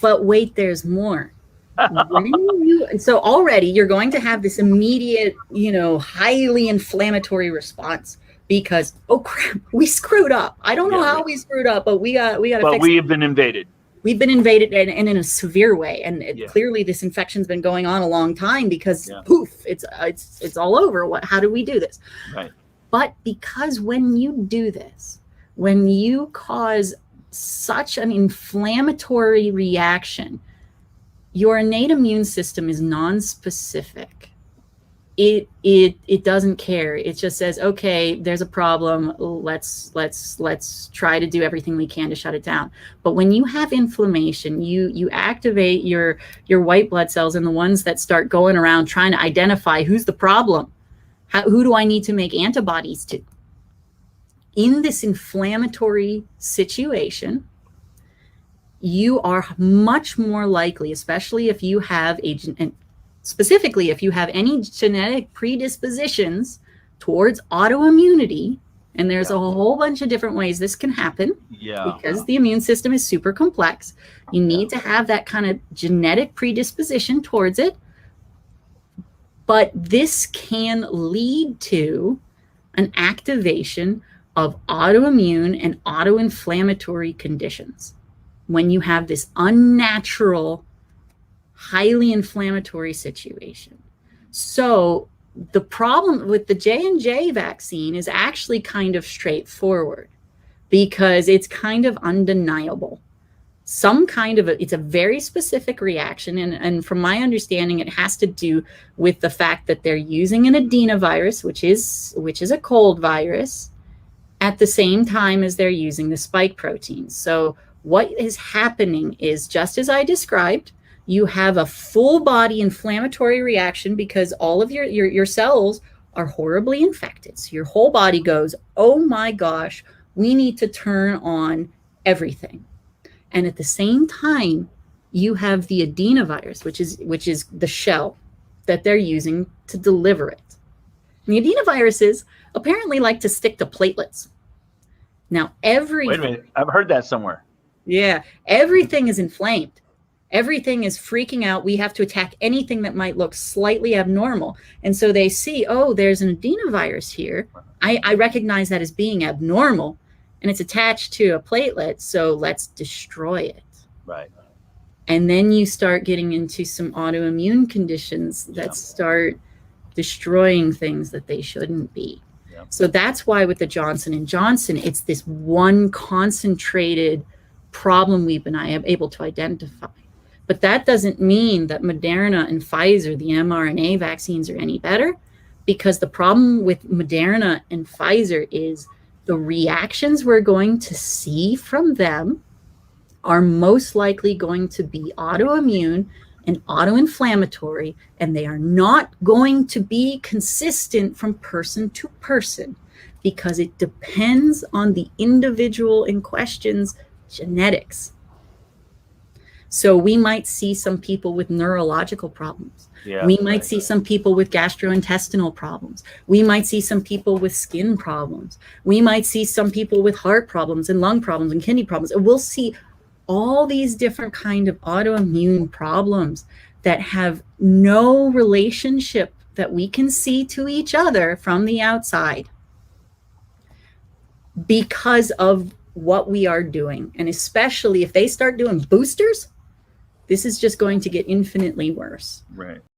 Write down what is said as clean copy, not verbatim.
But wait, there's more. So already you're going to have this immediate, highly inflammatory response because, oh crap, we screwed up. I don't know how we screwed up, but we got to fix it. But we have been invaded. We've been invaded, and in a severe way. And clearly this infection's been going on a long time because poof, it's all over. How do we do this? Right. But because when you do this, when you cause such an inflammatory reaction, your innate immune system is non-specific. It doesn't care. It just says, okay, there's a problem. Let's try to do everything we can to shut it down. But when you have inflammation, you activate your white blood cells, and the ones that start going around trying to identify who's the problem. Who do I need to make antibodies to? In this inflammatory situation, you are much more likely, especially if you have and specifically if you have any genetic predispositions towards autoimmunity, and there's a whole bunch of different ways this can happen because the immune system is super complex. You need to have that kind of genetic predisposition towards it. But this can lead to an activation of autoimmune and autoinflammatory conditions when you have this unnatural, highly inflammatory situation. So the problem with the J&J vaccine is actually kind of straightforward because it's kind of undeniable. It's a very specific reaction, and from my understanding, it has to do with the fact that they're using an adenovirus, which is a cold virus, at the same time as they're using the spike proteins. So what is happening is, just as I described, you have a full body inflammatory reaction because all of your cells are horribly infected. So your whole body goes, oh my gosh, we need to turn on everything. And at the same time, you have the adenovirus, which is the shell that they're using to deliver it. And the adenoviruses apparently like to stick to platelets. Now, wait a minute, I've heard that somewhere. Yeah, everything is inflamed. Everything is freaking out. We have to attack anything that might look slightly abnormal. And so they see, oh, there's an adenovirus here. I recognize that as being abnormal, and it's attached to a platelet, so let's destroy it. Right. And then you start getting into some autoimmune conditions that start destroying things that they shouldn't be. Yeah. So that's why with the Johnson & Johnson, it's this one concentrated problem we've been able to identify. But that doesn't mean that Moderna and Pfizer, the mRNA vaccines, are any better, because the problem with Moderna and Pfizer is the reactions we're going to see from them are most likely going to be autoimmune and autoinflammatory, and they are not going to be consistent from person to person because it depends on the individual in question's genetics. So we might see some people with neurological problems. Yeah, we might see some people with gastrointestinal problems. We might see some people with skin problems. We might see some people with heart problems and lung problems and kidney problems. And we'll see all these different kind of autoimmune problems that have no relationship that we can see to each other from the outside because of what we are doing. And especially if they start doing boosters, this is just going to get infinitely worse. Right.